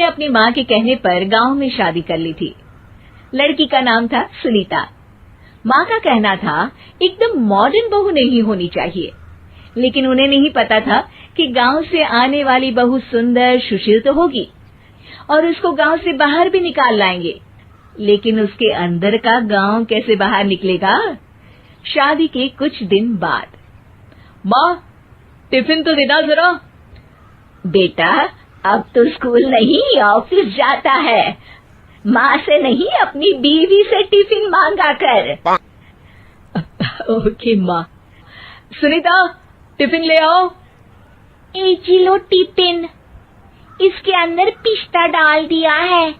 अपनी माँ के कहने पर गांव में शादी कर ली थी। लड़की का नाम था सुनीता। माँ का कहना था एकदम मॉडर्न बहू नहीं होनी चाहिए, लेकिन उन्हें नहीं पता था कि गांव से आने वाली बहू सुंदर सुशील तो होगी और उसको गांव से बाहर भी निकाल लाएंगे, लेकिन उसके अंदर का गांव कैसे बाहर निकलेगा। शादी के कुछ दिन बाद, माँ टिफिन तो देना जरा। बेटा अब तो स्कूल नहीं ऑफिस जाता है, माँ से नहीं अपनी बीवी से टिफिन मांगा कर। ओके माँ। सुनीता टिफिन ले आओ। जी लो टिफिन, इसके अंदर पिस्ता डाल दिया है।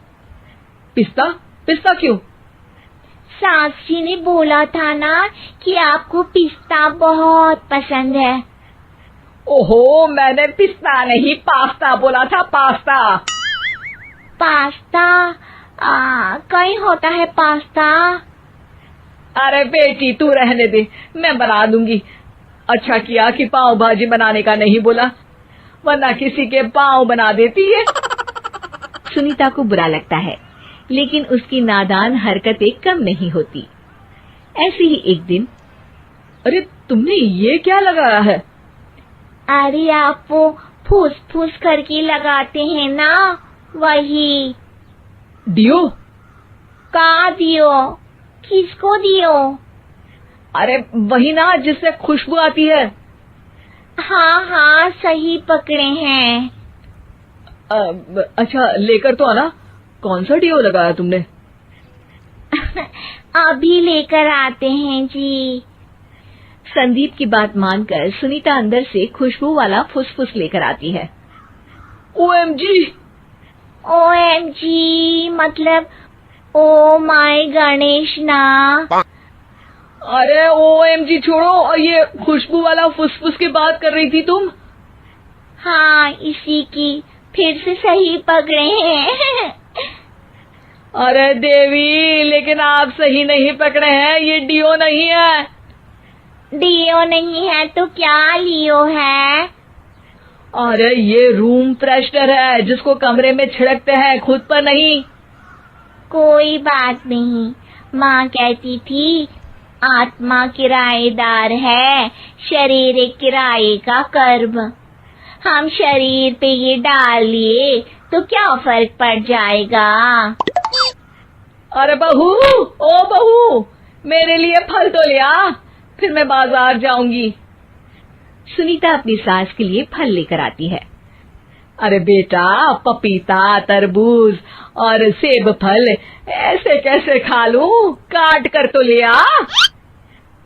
पिस्ता? पिस्ता क्यों? सास जी ने बोला था ना कि आपको पिस्ता बहुत पसंद है। ओहो, मैंने पिस्ता नहीं पास्ता बोला था, पास्ता। पास्ता? कहीं होता है पास्ता? अरे बेटी तू रहने दे, मैं बना दूंगी। अच्छा किया कि पाव भाजी बनाने का नहीं बोला, वरना किसी के पाव बना देती है। सुनीता को बुरा लगता है, लेकिन उसकी नादान हरकतें कम नहीं होती। ऐसे ही एक दिन, अरे तुमने ये क्या लगाया है? अरे आप वो फूस फूस करके लगाते हैं ना, वही। डियो? का दियो? किसको दियो? अरे वही ना जिससे खुशबू आती है। हाँ सही पकड़े हैं। अच्छा लेकर तो आना। कौन सा डियो लगाया तुमने? अभी लेकर आते हैं जी। संदीप की बात मानकर सुनीता अंदर से खुशबू वाला फुसफुस लेकर आती है। ओएमजी! ओएमजी मतलब ओ माय गणेश ना। अरे ओएमजी छोड़ो, और ये खुशबू वाला फुसफुस की बात कर रही थी तुम? हाँ इसी की, फिर से सही पकड़े हैं। अरे देवी, लेकिन आप सही नहीं पकड़े हैं, ये डियो नहीं है। डियो नहीं है तो क्या लियो है? अरे ये रूम फ्रेशनर है, जिसको कमरे में छिड़कते हैं, खुद पर नहीं। कोई बात नहीं, माँ कहती थी आत्मा किराएदार है, शरीर एक किराए का कर्म। हम शरीर पे ये डाल लिए तो क्या फर्क पड़ जाएगा। अरे बहू, ओ बहू, मेरे लिए फल तो ले आ, फिर मैं बाजार जाऊंगी। सुनीता अपनी सास के लिए फल लेकर आती है। अरे बेटा, पपीता, तरबूज और सेब फल ऐसे कैसे खा लूं? काट कर तो ले आ।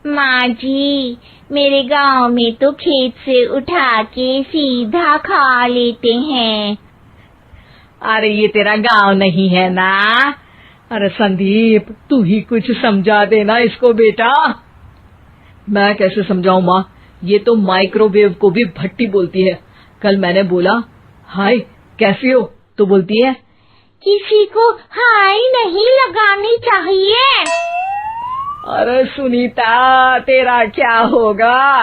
माँ जी, मेरे गांव में तो खेत से उठा के सीधा खा लेते हैं। अरे ये तेरा गांव नहीं है ना। अरे संदीप, तू ही कुछ समझा देना इसको बेटा। मैं कैसे समझाऊं माँ, ये तो माइक्रोवेव को भी भट्टी बोलती है। कल मैंने बोला हाय कैसी हो, तो बोलती है किसी को हाय नहीं लगानी चाहिए। अरे सुनीता, तेरा क्या होगा?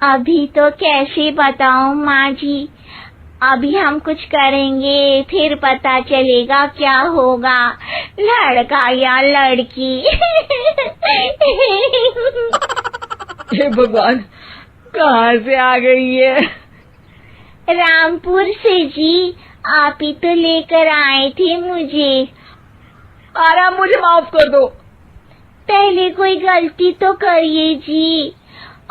अभी तो कैसे बताऊं माँ जी, अभी हम कुछ करेंगे फिर पता चलेगा क्या होगा, लड़का या लड़की। हे भगवान, कहाँ से आ गई है? रामपुर से जी, आप ही तो लेकर आए थे मुझे। अरे मुझे माफ कर दो। पहले कोई गलती तो करिए जी,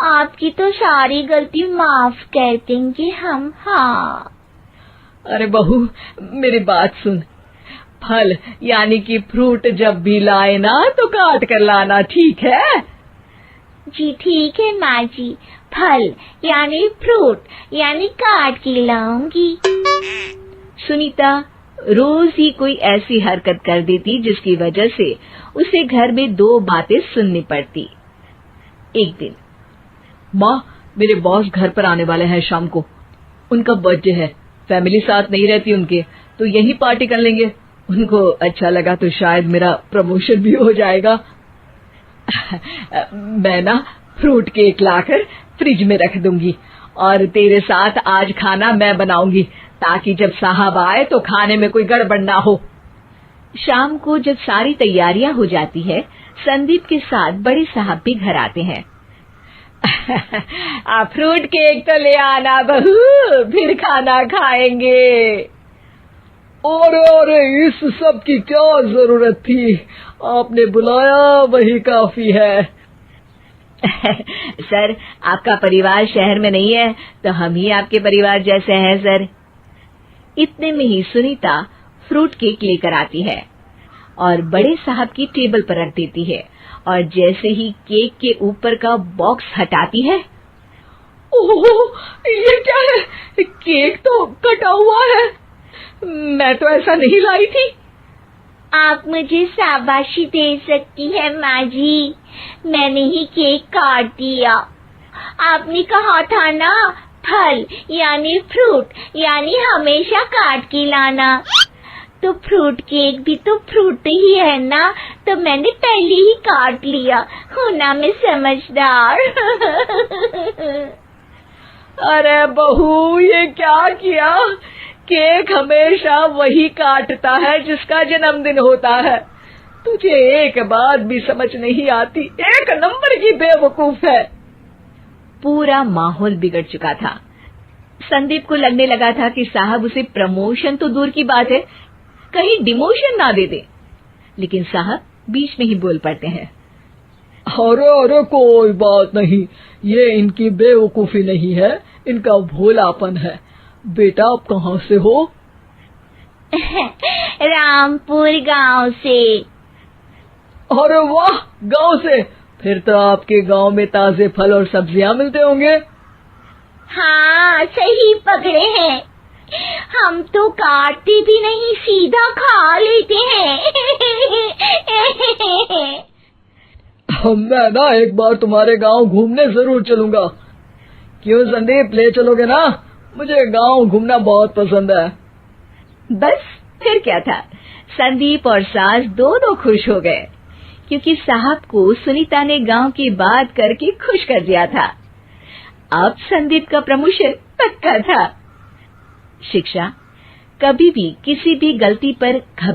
आपकी तो सारी गलती माफ कर देंगे हम। हाँ अरे बहू, मेरी बात सुन। फल यानी कि फ्रूट जब भी लाए ना तो काट कर लाना, ठीक है? जी ठीक है माँ जी, फल यानी फ्रूट यानी काट के लाऊंगी। सुनीता रोज ही कोई ऐसी हरकत कर देती जिसकी वजह से उसे घर में दो बातें सुननी पड़ती। एक दिन, माँ मेरे बॉस घर पर आने वाले हैं शाम को, उनका बर्थडे है, फैमिली साथ नहीं रहती उनके, तो यही पार्टी कर लेंगे। उनको अच्छा लगा तो शायद मेरा प्रमोशन भी हो जाएगा। मैं ना फ्रूट केक लाकर फ्रिज में रख दूंगी और तेरे साथ आज खाना मैं बनाऊंगी, ताकि जब साहब आए तो खाने में कोई गड़बड़ ना हो। शाम को जब सारी तैयारियां हो जाती है, संदीप के साथ बड़े साहब भी घर आते हैं। फ्रूट केक तो ले आना बहू, फिर खाना खाएंगे। अरे इस सब की क्या जरूरत थी, आपने बुलाया वही काफी है। सर, आपका परिवार शहर में नहीं है तो हम ही आपके परिवार जैसे हैं सर। इतने में ही सुनीता फ्रूट केक लेकर आती है और बड़े साहब की टेबल पर रख देती है, और जैसे ही केक के ऊपर का बॉक्स हटाती है, ओह, ये क्या है? केक तो कटा हुआ है। मैं तो ऐसा नहीं लाई थी। आप मुझे शाबाशी दे सकती है माँ जी, मैंने ही केक काट दिया। आपने कहा था ना, फल यानी फ्रूट यानी हमेशा काट के लाना, तो फ्रूट केक भी तो फ्रूट ही है ना, तो मैंने पहले ही काट लिया। हूँ ना मैं समझदार। अरे बहू, ये क्या किया? केक हमेशा वही काटता है जिसका जन्मदिन होता है। तुझे एक बात भी समझ नहीं आती, एक नंबर की बेवकूफ है। पूरा माहौल बिगड़ चुका था। संदीप को लगने लगा था कि साहब उसे प्रमोशन तो दूर की बात है, कहीं डिमोशन ना दे दे, लेकिन साहब बीच में ही बोल पड़ते हैं। अरे कोई बात नहीं, ये इनकी बेवकूफी नहीं है, इनका भोलापन है। बेटा आप कहाँ से हो? रामपुर गांव से। अरे वाह, गांव से? फिर तो आपके गांव में ताजे फल और सब्जियां मिलते होंगे। हाँ, सही पकड़े हैं। हम तो काटते भी नहीं, सीधा खा लेते हैं। मैं ना एक बार तुम्हारे गांव घूमने जरूर चलूंगा। क्यों संदीप, ले चलोगे ना? मुझे गांव घूमना बहुत पसंद है। बस फिर क्या था, संदीप और सास दोनों खुश हो गए, क्योंकि साहब को सुनीता ने गांव की बात करके खुश कर दिया था। अब संदीप का प्रमोशन पक्का था। शिक्षा, कभी भी किसी भी गलती पर घबरा